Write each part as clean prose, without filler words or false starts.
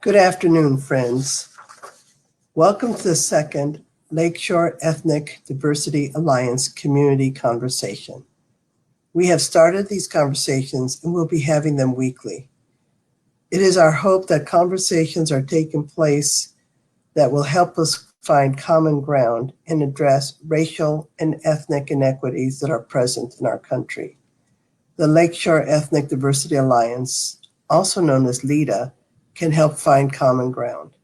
Good afternoon, friends. Welcome to the second Lakeshore Ethnic Diversity Alliance Community Conversation. We have started these conversations and will be having them weekly. It is our hope that conversations are taking place that will help us find common ground and address racial and ethnic inequities that are present in our country. The Lakeshore Ethnic Diversity Alliance, also known as LEDA, can help find common ground.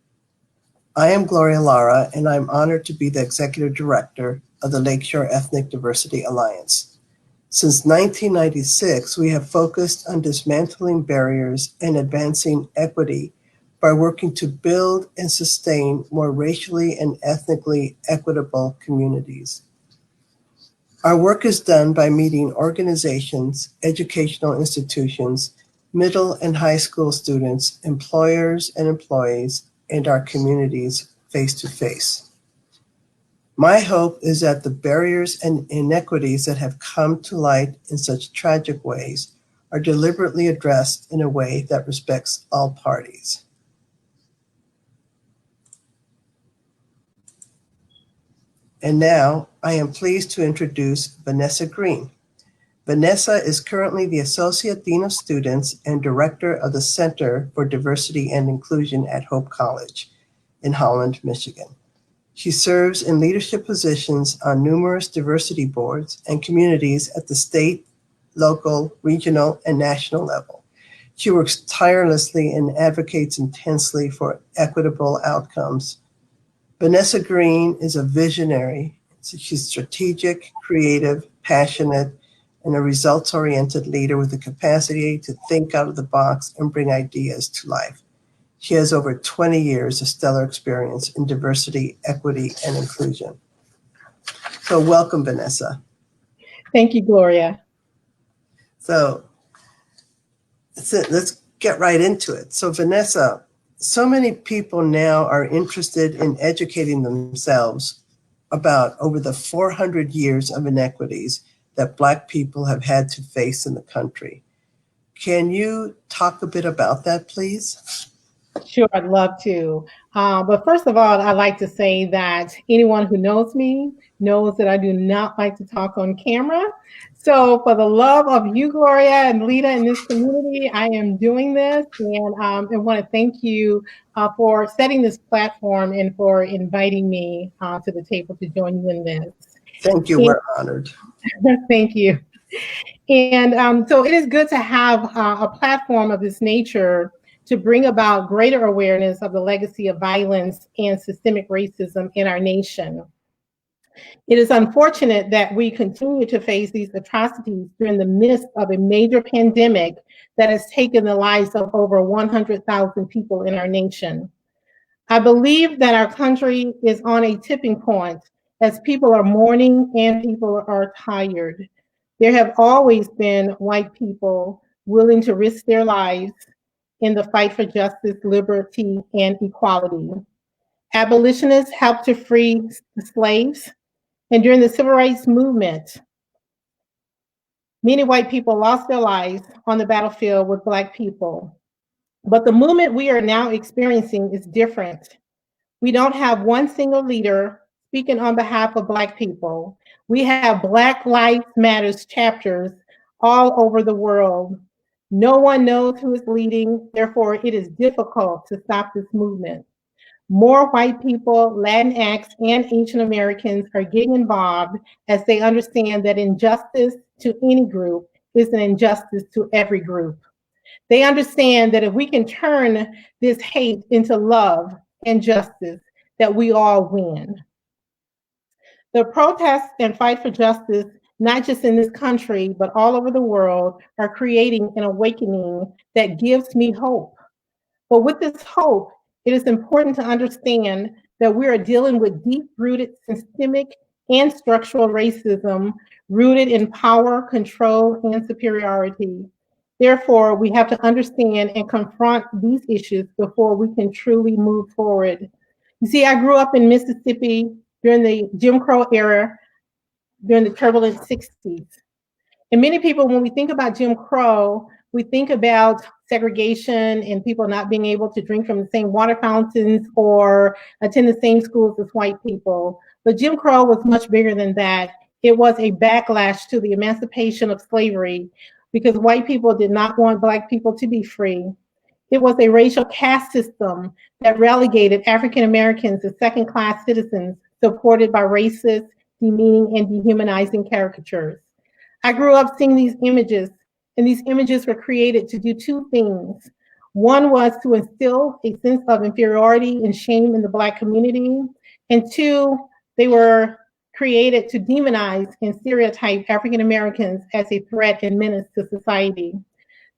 I am Gloria Lara, and I'm honored to be the Executive Director of the Lakeshore Ethnic Diversity Alliance. Since 1996, we have focused on dismantling barriers and advancing equity by working to build and sustain more racially and ethnically equitable communities. Our work is done by meeting organizations, educational institutions, middle and high school students, employers and employees, and our communities face to face. My hope is that the barriers and inequities that have come to light in such tragic ways are deliberately addressed in a way that respects all parties. And now I am pleased to introduce Vanessa Greene. Vanessa is currently the Associate Dean of Students and Director of the Center for Diversity and Inclusion at Hope College in Holland, Michigan. She serves in leadership positions on numerous diversity boards and communities at the state, local, regional, and national level. She works tirelessly and advocates intensely for equitable outcomes. Vanessa Greene is a visionary. She's strategic, creative, passionate, and a results-oriented leader with the capacity to think out of the box and bring ideas to life. She has over 20 years of stellar experience in diversity, equity, and inclusion. So welcome, Vanessa. Thank you, Gloria. So let's get right into it. So Vanessa, so many people now are interested in educating themselves about over the 400 years of inequities that Black people have had to face in the country. Can you talk a bit about that, please? Sure, I'd love to. But first of all, I'd like to say that anyone who knows me knows that I do not like to talk on camera. So for the love of you, Gloria, and LEDA in this community, I am doing this. And I want to thank you for setting this platform and for inviting me to the table to join you in this. Thank you, we're honored. Thank you. And so it is good to have a platform of this nature to bring about greater awareness of the legacy of violence and systemic racism in our nation. It is unfortunate that we continue to face these atrocities during the midst of a major pandemic that has taken the lives of over 100,000 people in our nation. I believe that our country is on a tipping point as people are mourning and people are tired. There have always been white people willing to risk their lives in the fight for justice, liberty, and equality. Abolitionists helped to free the slaves, and during the civil rights movement, many white people lost their lives on the battlefield with Black people. But the movement we are now experiencing is different. We don't have one single leader speaking on behalf of Black people. We have Black Lives Matters chapters all over the world. No one knows who is leading, therefore it is difficult to stop this movement. More white people, Latinx, and Asian Americans are getting involved as they understand that injustice to any group is an injustice to every group. They understand that if we can turn this hate into love and justice, that we all win. The protests and fight for justice, not just in this country, but all over the world, are creating an awakening that gives me hope. But with this hope, it is important to understand that we are dealing with deep-rooted systemic and structural racism rooted in power, control, and superiority. Therefore, we have to understand and confront these issues before we can truly move forward. You see, I grew up in Mississippi during the Jim Crow era, during the turbulent 60s. And many people, when we think about Jim Crow, we think about segregation and people not being able to drink from the same water fountains or attend the same schools as white people. But Jim Crow was much bigger than that. It was a backlash to the emancipation of slavery because white people did not want Black people to be free. It was a racial caste system that relegated African Americans as second-class citizens supported by racist, demeaning, and dehumanizing caricatures. I grew up seeing these images, and these images were created to do two things. One was to instill a sense of inferiority and shame in the Black community, and two, they were created to demonize and stereotype African Americans as a threat and menace to society.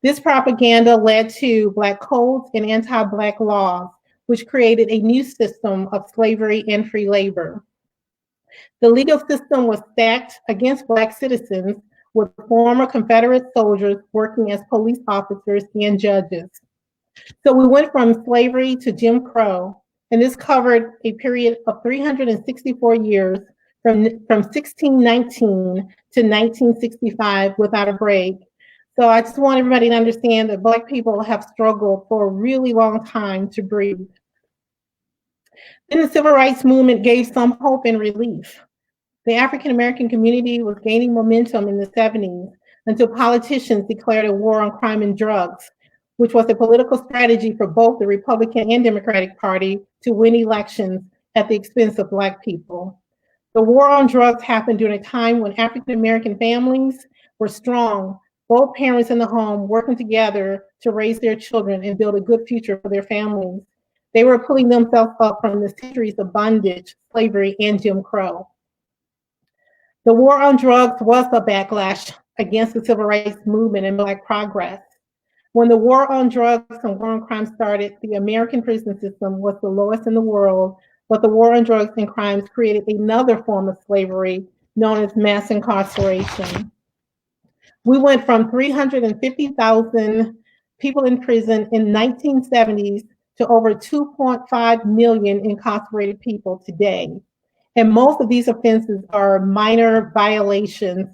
This propaganda led to Black codes and anti-Black laws, which created a new system of slavery and free labor. The legal system was stacked against Black citizens with former Confederate soldiers working as police officers and judges. So we went from slavery to Jim Crow, and this covered a period of 364 years from 1619 to 1965 without a break. So I just want everybody to understand that Black people have struggled for a really long time to breathe. Then the Civil Rights Movement gave some hope and relief. The African American community was gaining momentum in the 70s until politicians declared a war on crime and drugs, which was a political strategy for both the Republican and Democratic Party to win elections at the expense of Black people. The war on drugs happened during a time when African American families were strong, both parents in the home working together to raise their children and build a good future for their families. They were pulling themselves up from the centuries of bondage, slavery, and Jim Crow. The war on drugs was a backlash against the Civil Rights Movement and Black progress. When the war on drugs and war on crime started, the American prison system was the lowest in the world, but the war on drugs and crimes created another form of slavery known as mass incarceration. We went from 350,000 people in prison in 1970s to over 2.5 million incarcerated people today. And most of these offenses are minor violations,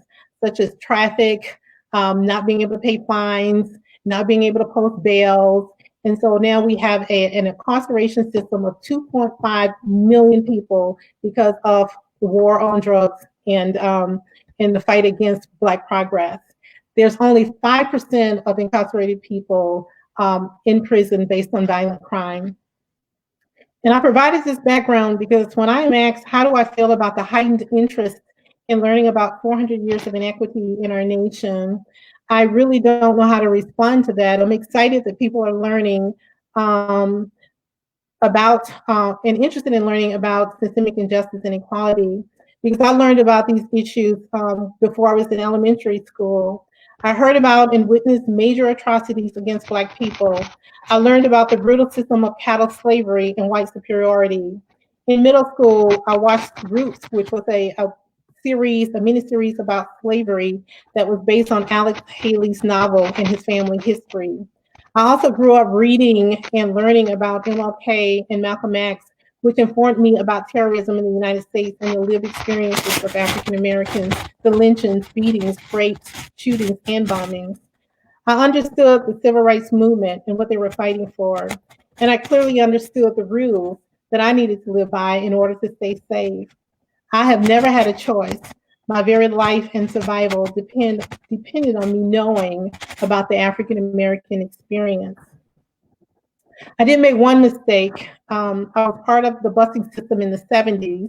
such as traffic, not being able to pay fines, not being able to post bails. And so now we have an incarceration system of 2.5 million people because of the war on drugs and the fight against Black progress. There's only 5% of incarcerated people in prison based on violent crime. And I provided this background because when I am asked, how do I feel about the heightened interest in learning about 400 years of inequity in our nation, I really don't know how to respond to that. I'm excited that people are learning about and interested in learning about systemic injustice and equality, because I learned about these issues before I was in elementary school. I heard about and witnessed major atrocities against Black people. I learned about the brutal system of chattel slavery and white superiority. In middle school, I watched Roots, which was a mini-series about slavery that was based on Alex Haley's novel and his family history. I also grew up reading and learning about MLK and Malcolm X, which informed me about terrorism in the United States and the lived experiences of African Americans, the lynchings, beatings, rapes, shootings, and bombings. I understood the Civil Rights Movement and what they were fighting for, and I clearly understood the rules that I needed to live by in order to stay safe. I have never had a choice. My very life and survival depended on me knowing about the African American experience. I did make one mistake. I was part of the busing system in the 70s,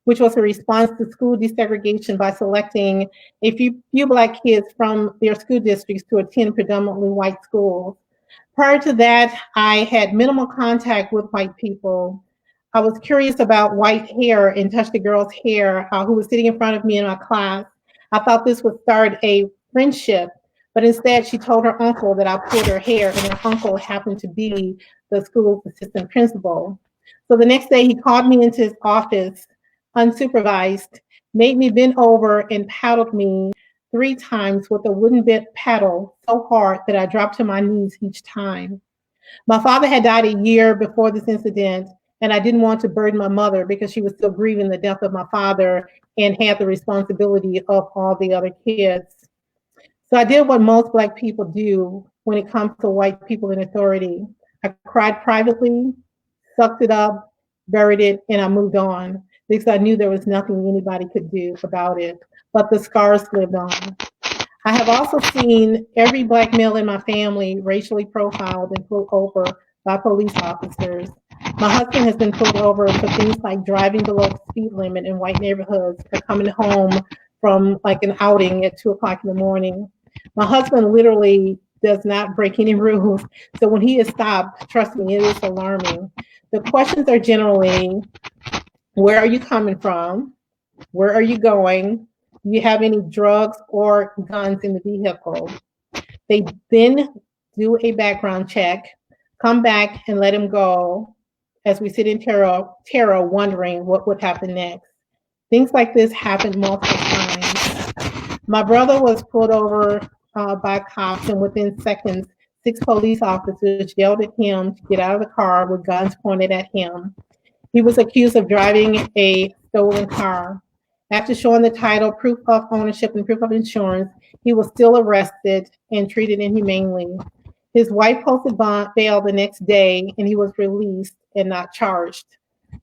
which was a response to school desegregation by selecting a few Black kids from their school districts to attend predominantly white schools. Prior to that, I had minimal contact with white people. I was curious about white hair and touched a girl's hair who was sitting in front of me in my class. I thought this would start a friendship, but instead she told her uncle that I pulled her hair, and her uncle happened to be the school's assistant principal. So the next day he called me into his office unsupervised, made me bend over and paddled me 3 times with a wooden bent paddle so hard that I dropped to my knees each time. My father had died a year before this incident, and I didn't want to burden my mother because she was still grieving the death of my father and had the responsibility of all the other kids. So I did what most Black people do when it comes to white people in authority. I cried privately, sucked it up, buried it, and I moved on because I knew there was nothing anybody could do about it. But the scars lived on. I have also seen every Black male in my family racially profiled and pulled over by police officers. My husband has been pulled over for things like driving below the speed limit in white neighborhoods or coming home from like an outing at 2 o'clock in the morning. My husband literally does not break any rules. So when he is stopped, trust me, it is alarming. The questions are generally, where are you coming from? Where are you going? Do you have any drugs or guns in the vehicle? They then do a background check, come back and let him go as we sit in terror wondering what would happen next. Things like this happened multiple times. My brother was pulled over by cops, and within seconds, 6 police officers yelled at him to get out of the car with guns pointed at him. He was accused of driving a stolen car. After showing the title, proof of ownership, and proof of insurance, he was still arrested and treated inhumanely. His wife posted bail the next day, and he was released and not charged.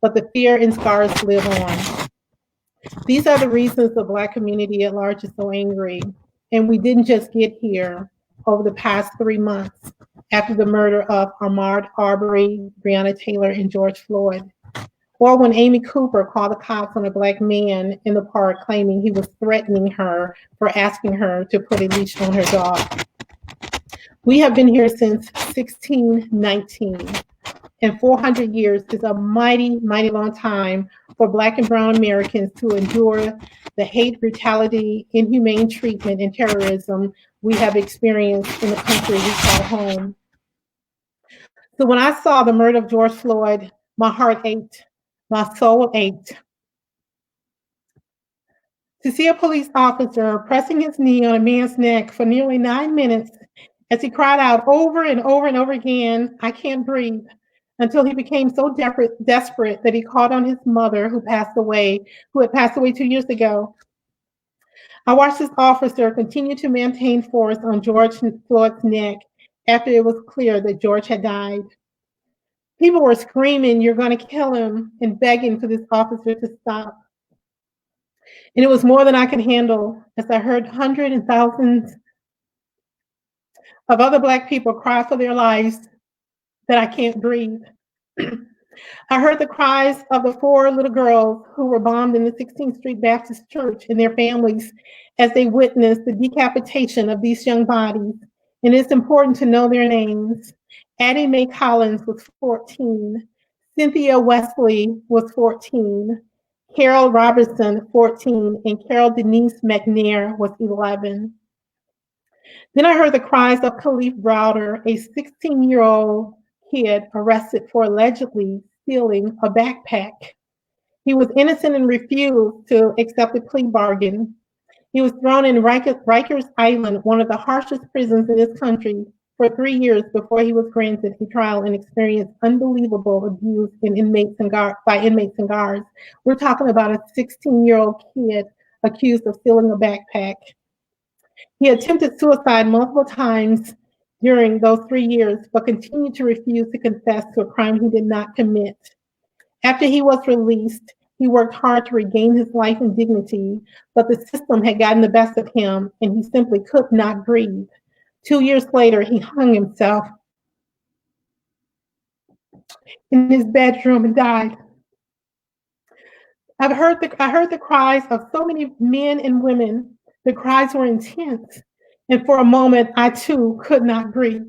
But the fear and scars live on. These are the reasons the Black community at large is so angry. And we didn't just get here over the past 3 months after the murder of Ahmaud Arbery, Breonna Taylor, and George Floyd. Or when Amy Cooper called the cops on a Black man in the park claiming he was threatening her for asking her to put a leash on her dog. We have been here since 1619, and 400 years is a mighty, mighty long time for Black and Brown Americans to endure the hate, brutality, inhumane treatment, and terrorism we have experienced in the country we call home. So when I saw the murder of George Floyd, my heart ached. My soul ached. To see a police officer pressing his knee on a man's neck for nearly 9 minutes as he cried out over and over and over again, "I can't breathe," until he became so desperate that he called on his mother who had passed away 2 years ago. I watched this officer continue to maintain force on George Floyd's neck after it was clear that George had died. People were screaming, "You're going to kill him," and begging for this officer to stop. And it was more than I could handle as I heard hundreds and thousands of other Black people cry for their lives that I can't breathe. I heard the cries of the 4 little girls who were bombed in the 16th Street Baptist Church and their families as they witnessed the decapitation of these young bodies. And it's important to know their names. Addie Mae Collins was 14. Cynthia Wesley was 14. Carol Robertson, 14. And Carol Denise McNair was 11. Then I heard the cries of Khalif Browder, a 16-year-old kid arrested for allegedly stealing a backpack. He was innocent and refused to accept a plea bargain. He was thrown in Rikers Island, one of the harshest prisons in this country, for 3 years before he was granted a trial and experienced unbelievable abuse by inmates and guards. We're talking about a 16-year-old kid accused of stealing a backpack. He attempted suicide multiple times during those 3 years, but continued to refuse to confess to a crime he did not commit. After he was released, he worked hard to regain his life and dignity, but the system had gotten the best of him, and he simply could not breathe. 2 years later, he hung himself in his bedroom and died. I heard the cries of so many men and women. The cries were intense, and for a moment, I too could not breathe.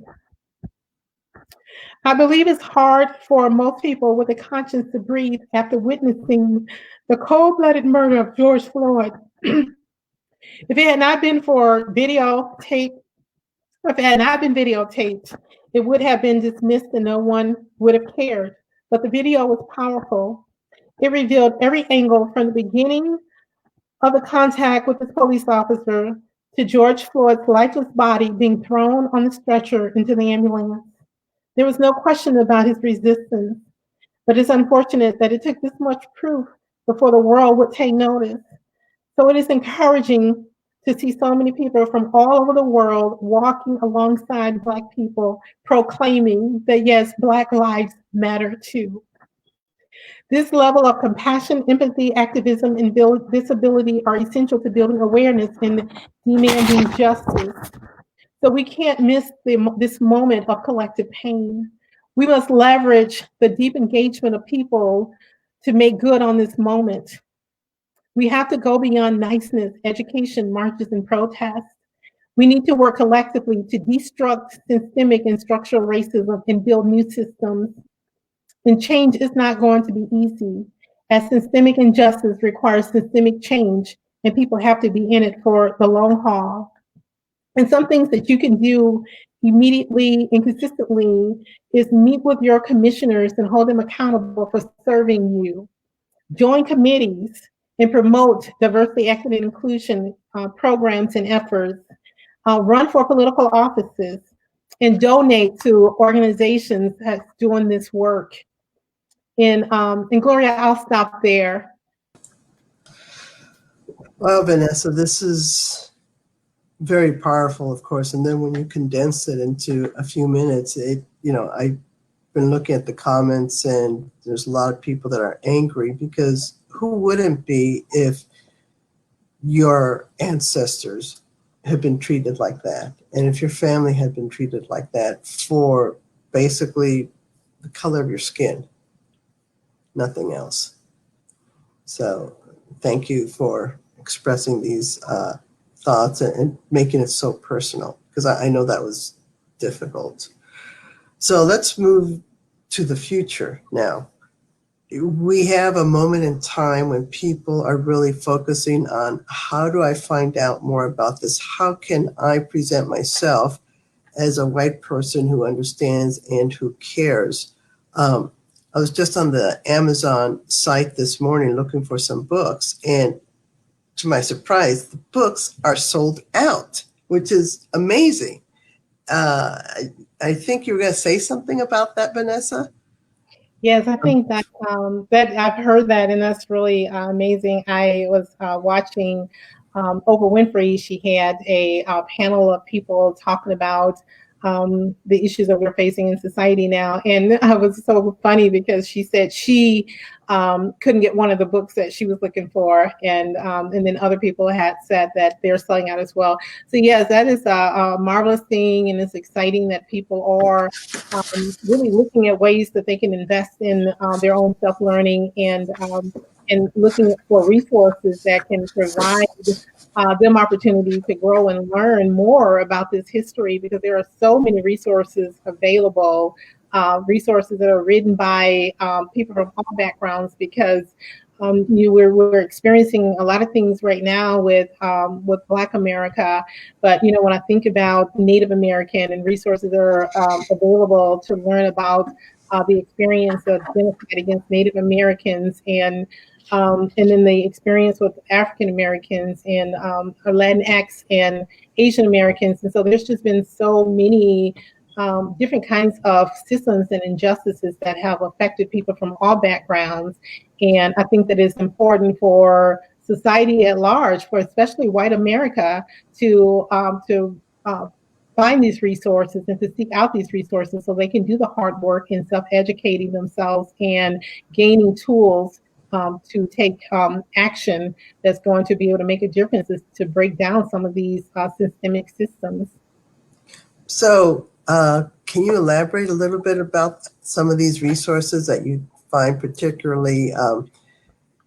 I believe it's hard for most people with a conscience to breathe after witnessing the cold-blooded murder of George Floyd. If it had not been videotaped, it would have been dismissed and no one would have cared. But the video was powerful. It revealed every angle from the beginning of the contact with this police officer to George Floyd's lifeless body being thrown on the stretcher into the ambulance. There was no question about his resistance, but it's unfortunate that it took this much proof before the world would take notice. So it is encouraging to see so many people from all over the world walking alongside Black people, proclaiming that yes, Black lives matter too. This level of compassion, empathy, activism, and visibility are essential to building awareness and demanding justice. So we can't miss this moment of collective pain. We must leverage the deep engagement of people to make good on this moment. We have to go beyond niceness, education, marches, and protests. We need to work collectively to destruct systemic and structural racism and build new systems. And change is not going to be easy, as systemic injustice requires systemic change, and people have to be in it for the long haul. And some things that you can do immediately and consistently is meet with your commissioners and hold them accountable for serving you. Join committees and promote diversity, equity, and inclusion programs and efforts. Run for political offices and donate to organizations that's doing this work. And Gloria, I'll stop there. Well, Vanessa, this is very powerful, of course. And then when you condense it into a few minutes, I've been looking at the comments, and there's a lot of people that are angry, because who wouldn't be if your ancestors had been treated like that, and if your family had been treated like that for basically the color of your skin, nothing else. So thank you for expressing these thoughts and making it so personal, because I know that was difficult. So let's move to the future now. We have a moment in time when people are really focusing on, how do I find out more about this? How can I present myself as a white person who understands and who cares? I was just on the Amazon site this morning looking for some books, and to my surprise, the books are sold out, which is amazing. I think you were going to say something about that, Vanessa? Yes, I think that that I've heard that, and that's really amazing. I was watching Oprah Winfrey. She had a panel of people talking about the issues that we're facing in society now, and it was so funny because she said she couldn't get one of the books that she was looking for, and then other people had said that they're selling out as well. So yes, that is a marvelous thing, and it's exciting that people are really looking at ways that they can invest in their own self-learning, and looking for resources that can provide them opportunity to grow and learn more about this history, because there are so many resources available, resources that are written by people from all backgrounds, because we're experiencing a lot of things right now with Black America. But when I think about Native American and resources that are available to learn about the experience of genocide against Native Americans, and then the experience with African Americans and Latinx and Asian Americans. And so there's just been so many different kinds of systems and injustices that have affected people from all backgrounds. And I think that it's important for society at large, for especially white America, to find these resources and to seek out these resources so they can do the hard work in self-educating themselves and gaining tools to take action that's going to be able to make a difference, to break down some of these systemic systems. So can you elaborate a little bit about some of these resources that you find particularly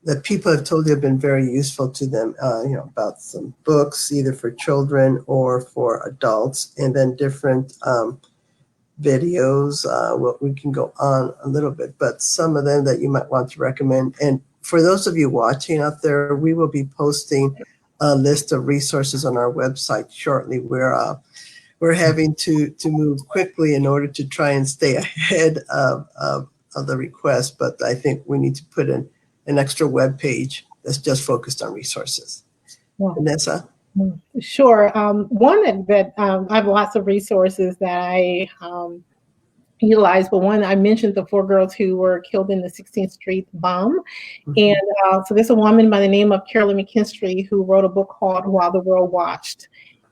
that people have told you have been very useful to them, about some books, either for children or for adults, and then different videos? Well, we can go on a little bit, but some of them that you might want to recommend. And for those of you watching out there, we will be posting a list of resources on our website shortly. We're having to move quickly in order to try and stay ahead of the request, but I think we need to put in an extra web page that's just focused on resources. Yeah. Vanessa? Sure. One that I have lots of resources that utilized, but one I mentioned the 4 girls who were killed in the 16th Street bomb. And so there's a woman by the name of Carolyn McKinstry who wrote a book called While the World Watched.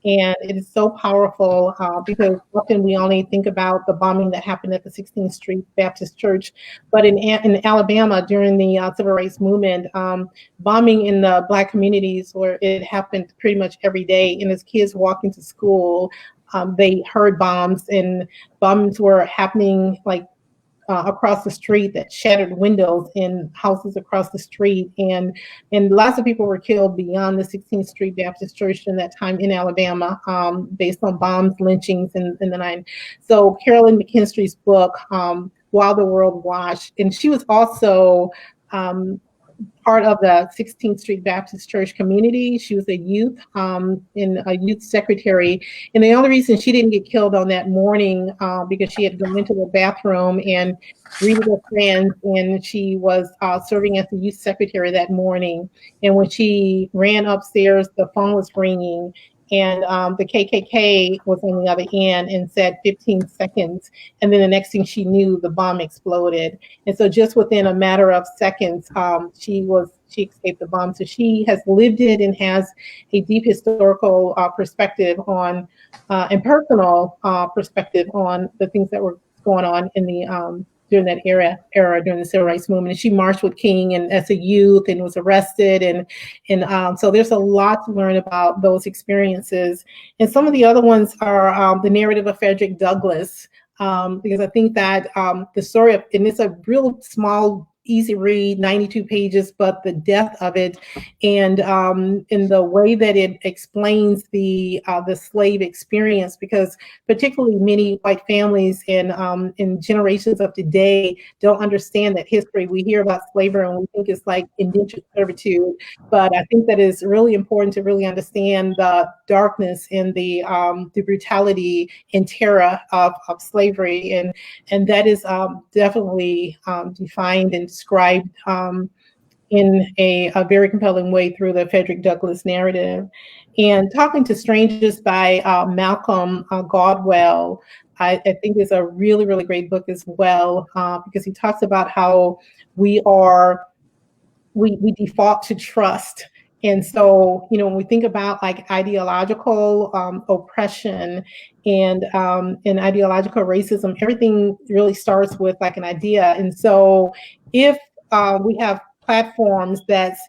And it is so powerful because often we only think about the bombing that happened at the 16th Street Baptist Church, but in Alabama during the civil rights movement, bombing in the Black communities where it happened pretty much every day. And as kids walking to school, they heard bombs, and bombs were happening like across the street that shattered windows in houses across the street, and lots of people were killed beyond the 16th Street Baptist Church in that time in Alabama, based on bombs, lynchings in the 90s. So Carolyn McKinstry's book, While the World Watched, and she was also part of the 16th Street Baptist Church community. She was a youth in a youth secretary. And the only reason she didn't get killed on that morning because she had gone into the bathroom and greeted her friends, and she was serving as the youth secretary that morning. And when she ran upstairs, the phone was ringing, and the KKK was on the other end and said 15 seconds. And then the next thing she knew, the bomb exploded. And so just within a matter of seconds, she escaped the bomb. So she has lived it and has a deep historical perspective on, and personal perspective on the things that were going on in the during that era during the civil rights movement. And she marched with King and as a youth and was arrested, and so there's a lot to learn about those experiences. And some of the other ones are the narrative of Frederick Douglass, because I think that the story of, and it's a real small, easy read, 92 pages, but the depth of it and in the way that it explains the slave experience, because particularly many white families in generations of today don't understand that history. We hear about slavery and we think it's like indentured servitude, but I think that it's really important to really understand the darkness and the brutality and terror of slavery, and that is definitely defined and described in a very compelling way through the Frederick Douglass narrative. And Talking to Strangers by Malcolm Gladwell, I think is a really, really great book as well, because he talks about how we default to trust. And so, when we think about like ideological oppression and ideological racism, everything really starts with like an idea. And so if we have platforms that's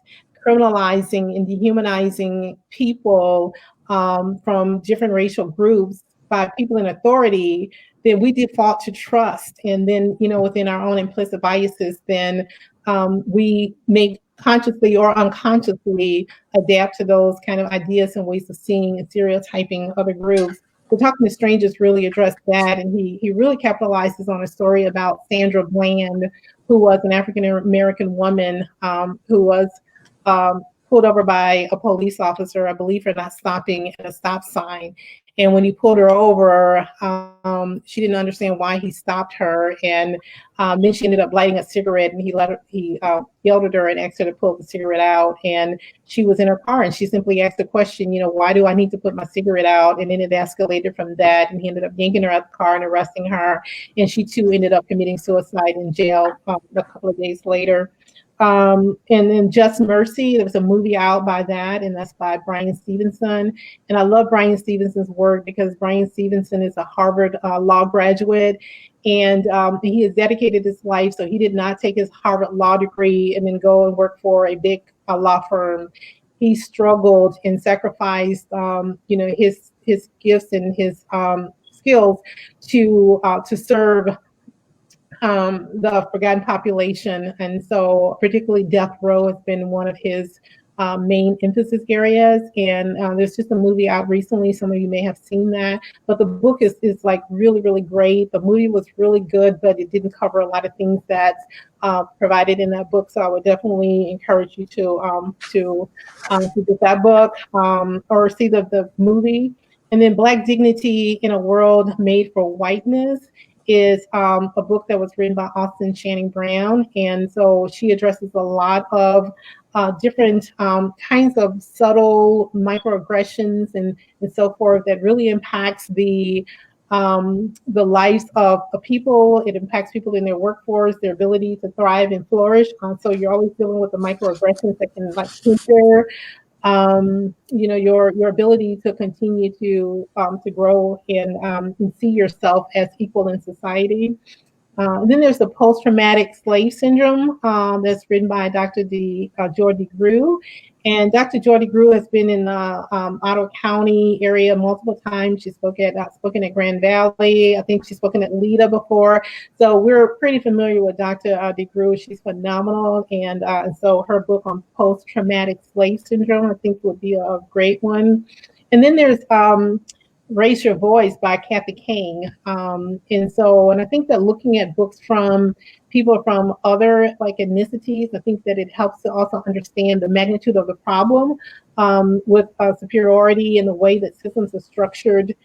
criminalizing and dehumanizing people from different racial groups by people in authority, then we default to trust. And then, within our own implicit biases, then we may consciously or unconsciously adapt to those kind of ideas and ways of seeing and stereotyping other groups. So Talking to Strangers really addressed that, and he really capitalizes on a story about Sandra Bland, who was an African-American woman who was pulled over by a police officer, I believe, for not stopping at a stop sign. And when he pulled her over, she didn't understand why he stopped her. And then she ended up lighting a cigarette, and he yelled at her and asked her to pull the cigarette out. And she was in her car, and she simply asked the question, why do I need to put my cigarette out? And then it escalated from that. And he ended up yanking her out of the car and arresting her. And she too ended up committing suicide in jail a couple of days later. And then Just Mercy, there was a movie out by that, and that's by Bryan Stevenson. And I love Bryan Stevenson's work because Bryan Stevenson is a Harvard law graduate, and he has dedicated his life. So he did not take his Harvard law degree and then go and work for a big law firm. He struggled and sacrificed, his gifts and his skills to serve the forgotten population. And so particularly death row has been one of his main emphasis areas. And there's just a movie out recently. Some of you may have seen that, but the book is like really, really great. The movie was really good, but it didn't cover a lot of things that's provided in that book. So I would definitely encourage you to get that book or see the movie. And then Black Dignity in a World Made for Whiteness is a book that was written by Austin Channing Brown. And so she addresses a lot of different kinds of subtle microaggressions and so forth that really impacts the the lives of people. It impacts people in their workforce, their ability to thrive and flourish. So you're always dealing with the microaggressions that can like hinder, your ability to continue to grow and see yourself as equal in society. Then there's the post-traumatic slave syndrome that's written by Dr. Jordy Grew. And Dr. Jordy Grew has been in the Ottawa County area multiple times. She's spoken at Grand Valley. I think she's spoken at LEDA before. So we're pretty familiar with Dr. DeGrew. She's phenomenal. And so her book on post-traumatic slave syndrome, I think, would be a great one. And then there's Raise Your Voice by Kathy King. And I think that looking at books from people from other like ethnicities, I think that it helps to also understand the magnitude of the problem with superiority and the way that systems are structured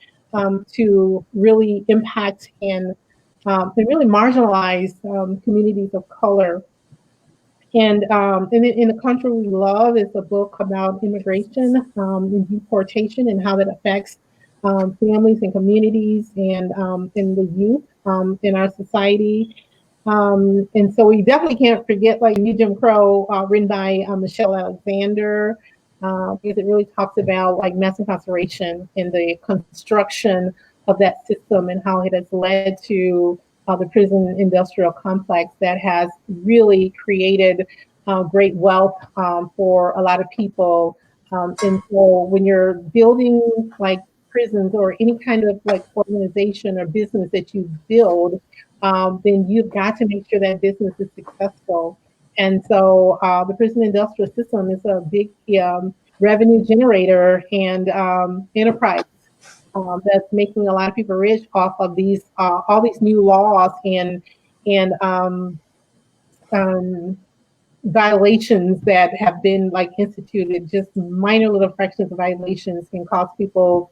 to really impact and really marginalize communities of color. And in the country we love is a book about immigration and deportation and how that affects families and communities and in the youth in our society. And so we definitely can't forget like New Jim Crow, written by Michelle Alexander, because it really talks about like mass incarceration and the construction of that system and how it has led to the prison industrial complex that has really created great wealth for a lot of people. And so when you're building like prisons or any kind of like organization or business that you build, then you've got to make sure that business is successful. And so the prison industrial system is a big revenue generator and enterprise that's making a lot of people rich off of these all these new laws and violations that have been like instituted. Just minor little fractions of violations can cost people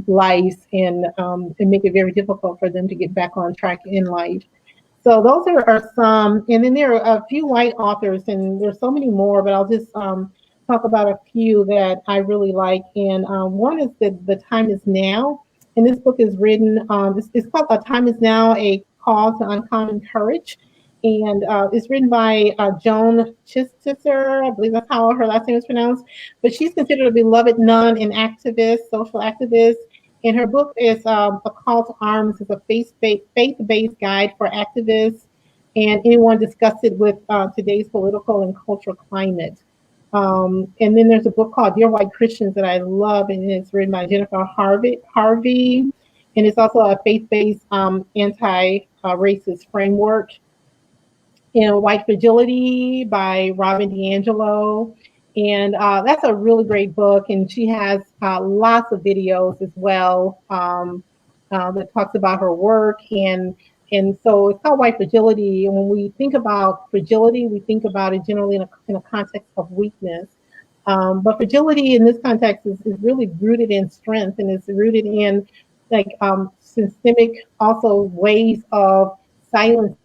lives and make it very difficult for them to get back on track in life. So those are some, and then there are a few white authors, and there's so many more, but I'll just talk about a few that I really like. And one is The Time Is Now. And this book is written, it's called A Time Is Now, A Call to Uncommon Courage. And it's written by Joan Chittister, I believe that's how her last name is pronounced. But she's considered a beloved nun and activist, social activist. And her book is A Call to Arms. It's a faith-based guide for activists and anyone disgusted with today's political and cultural climate. And then there's a book called Dear White Christians that I love, and it's written by Jennifer Harvey. And it's also a faith-based anti-racist framework. And White Fragility by Robin DiAngelo. And that's a really great book. And she has lots of videos as well that talks about her work. And so it's called White Fragility. And when we think about fragility, we think about it generally in a context of weakness. But fragility in this context is really rooted in strength, and it's rooted in like systemic also ways of silencing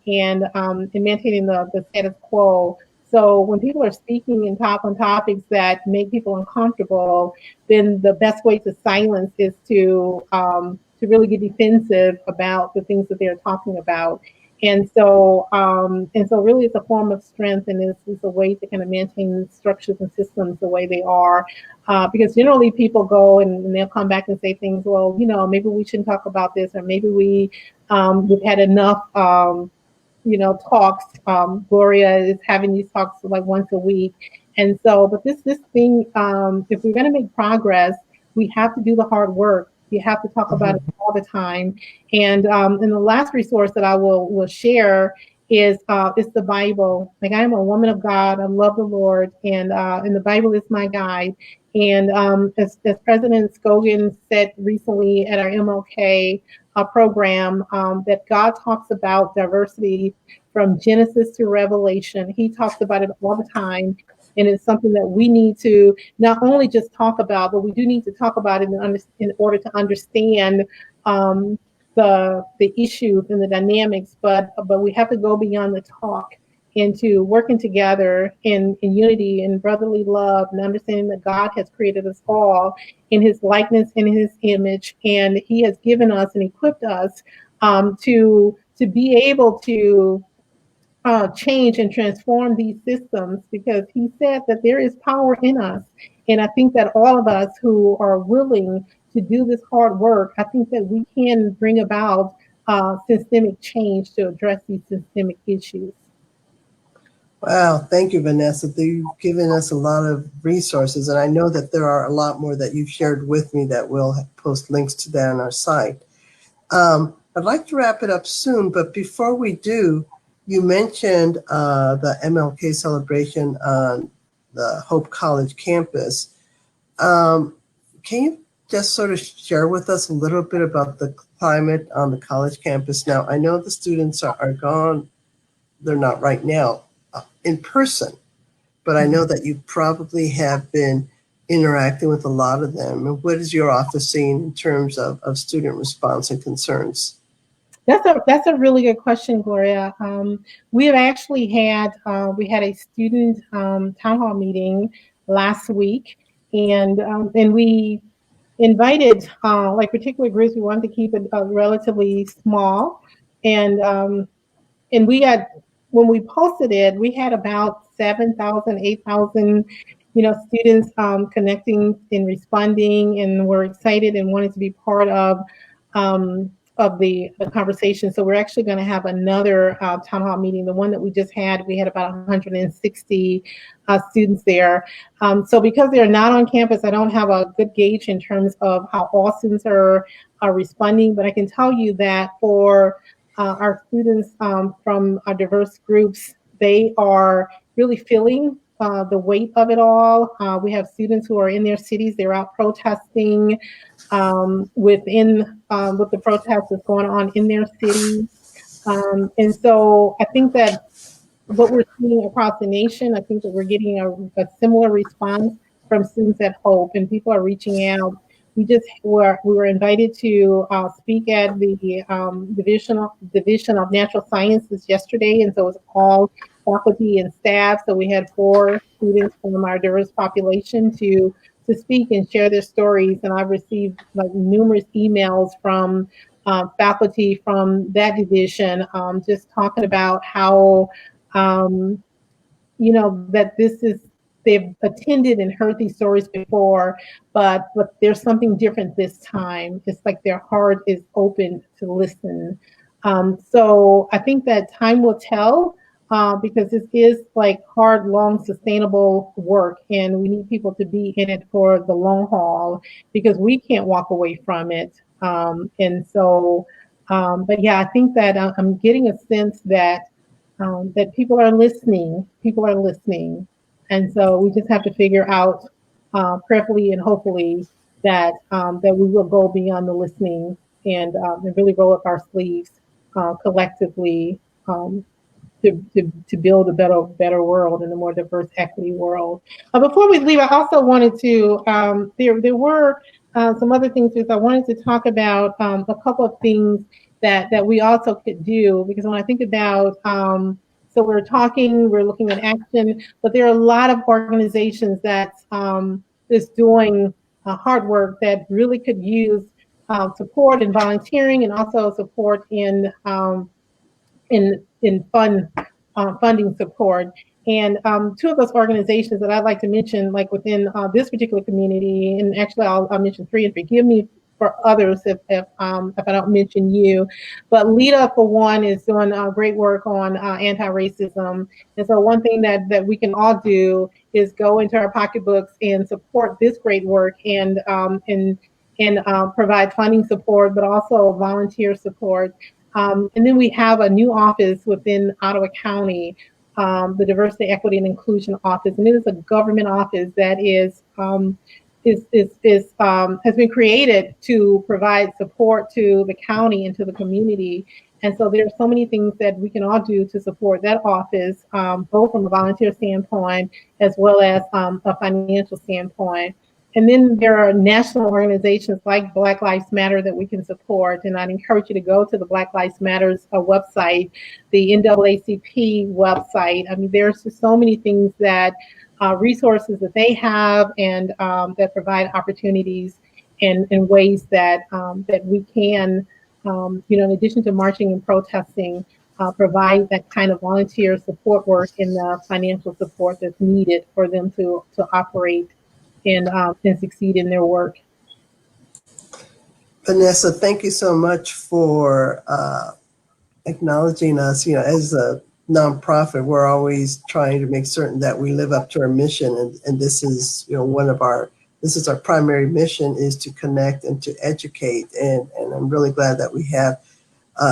and maintaining the status quo. So when people are speaking on topics that make people uncomfortable, then the best way to silence is to really get defensive about the things that they're talking about. And so really it's a form of strength, and it's a way to kind of maintain structures and systems the way they are. Because generally people go and they'll come back and say things, well, maybe we shouldn't talk about this, or maybe we've had enough, talks. Gloria is having these talks like once a week. And so, but this thing, if we're going to make progress, we have to do the hard work. You have to talk about it all the time. And the last resource that I will share is the Bible. Like, I am a woman of God. I love the Lord, and the Bible is my guide. And as President Scogin said recently at our MLK program, that God talks about diversity from Genesis to Revelation. He talks about it all the time. And it's something that we need to not only just talk about, but we do need to talk about it in order to understand the issues and the dynamics. But we have to go beyond the talk into working together in unity and brotherly love, and understanding that God has created us all in his likeness and his image, and he has given us and equipped us to be able to change and transform these systems, because he said that there is power in us. And I think that all of us who are willing to do this hard work, I think that we can bring about systemic change to address these systemic issues. Wow, thank you, Vanessa. You've given us a lot of resources, and I know that there are a lot more that you've shared with me that we'll post links to that on our site. I'd like to wrap it up soon, but before we do, you mentioned the MLK celebration on the Hope College campus. Can you just sort of share with us a little bit about the climate on the college campus now? I know the students are gone. They're not right now in person, but I know that you probably have been interacting with a lot of them. And what is your office seeing in terms of student response and concerns? That's a really good question, Gloria. We have actually had we had a student town hall meeting last week, and we invited like particular groups. We wanted to keep it relatively small, and and we had, when we posted it, we had about 7,000, 8,000, students connecting and responding, and were excited and wanted to be part um, of the conversation. So we're actually going to have another town hall meeting. The one that we just had, we had about 160 students there. So because they're not on campus, I don't have a good gauge in terms of how all students are responding, but I can tell you that for our students from our diverse groups, they are really feeling the weight of it all. We have students who are in their cities, they're out protesting with the protests that's going on in their cities. And so I think that what we're seeing across the nation, I think that we're getting a similar response from students at Hope, and people are reaching out. We were invited to speak at the Division of Natural Sciences yesterday, and so it was all faculty and staff. So we had 4 students from our diverse population to speak and share their stories, and I've received like numerous emails from faculty from that division, just talking about how that they've attended and heard these stories before, but there's something different this time. It's like their heart is open to listen. So I think that time will tell, because this is like hard, long, sustainable work, and we need people to be in it for the long haul, because we can't walk away from it. But yeah, I think that I'm getting a sense that that people are listening. People are listening, and so we just have to figure out prayerfully and hopefully that that we will go beyond the listening, and really roll up our sleeves collectively, to build a better world and a more diverse, equity world. Before we leave, I also wanted to there were some other things that I wanted to talk about, a couple of things that we also could do, because when I think about so we're looking at action, but there are a lot of organizations that is doing hard work that really could use support and volunteering, and also support in funding support. And 2 of those organizations that I'd like to mention, like within this particular community, and actually I'll mention 3, and forgive me for others if I don't mention you, but LEDA, for one, is doing great work on anti-racism. And so one thing that we can all do is go into our pocketbooks and support this great work, and provide funding support, but also volunteer support. And then we have a new office within Ottawa County, the Diversity, Equity, and Inclusion Office, and it is a government office that has been created to provide support to the county and to the community. And so there are so many things that we can all do to support that office, both from a volunteer standpoint as well as a financial standpoint. And then there are national organizations like Black Lives Matter that we can support. And I'd encourage you to go to the Black Lives Matters website, the NAACP website. I mean, there's just so many things that resources that they have and that provide opportunities and ways that that we can, in addition to marching and protesting, provide that kind of volunteer support work and the financial support that's needed for them to operate and succeed in their work. Vanessa, thank you so much for acknowledging us. As a nonprofit, we're always trying to make certain that we live up to our mission, and this is this is our primary mission, is to connect and to educate, and I'm really glad that we have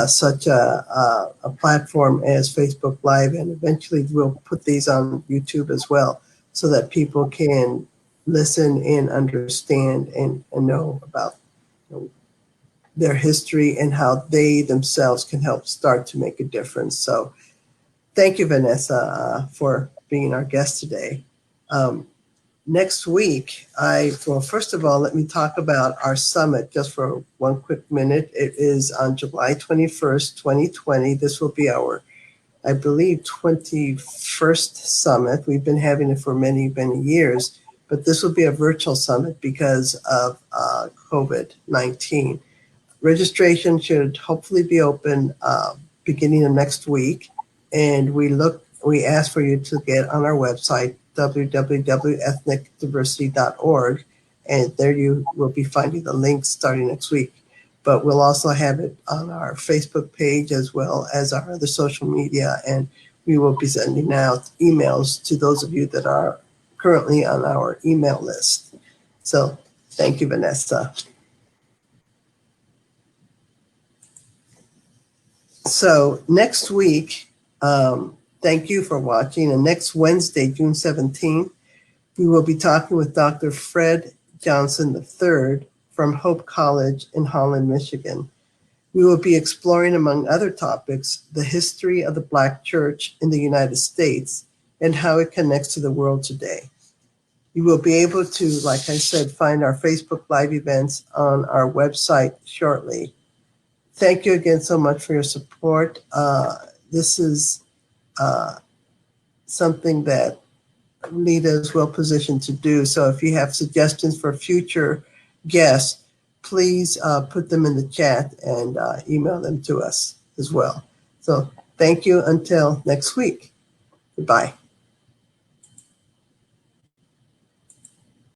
such a platform as Facebook Live, and eventually we'll put these on YouTube as well, so that people can listen and understand and know about their history and how they themselves can help start to make a difference. So thank you, Vanessa, for being our guest today. Next week, first of all, let me talk about our summit just for one quick minute. It is on July 21st, 2020. This will be our, I believe, 21st summit. We've been having it for many, many years, but this will be a virtual summit because of COVID-19. Registration should hopefully be open beginning of next week, and we ask for you to get on our website, www.ethnicdiversity.org, and there you will be finding the links starting next week. But we'll also have it on our Facebook page as well as our other social media, and we will be sending out emails to those of you that are currently on our email list. So thank you, Vanessa. So next week, thank you for watching, and next Wednesday, June 17th, we will be talking with Dr. Fred Johnson III from Hope College in Holland, Michigan. We will be exploring, among other topics, the history of the Black church in the United States and how it connects to the world today. You will be able to, like I said, find our Facebook Live events on our website shortly. Thank you again so much for your support. This is something that LEDA is well positioned to do. So if you have suggestions for future guests, please put them in the chat and email them to us as well. So thank you until next week. Goodbye.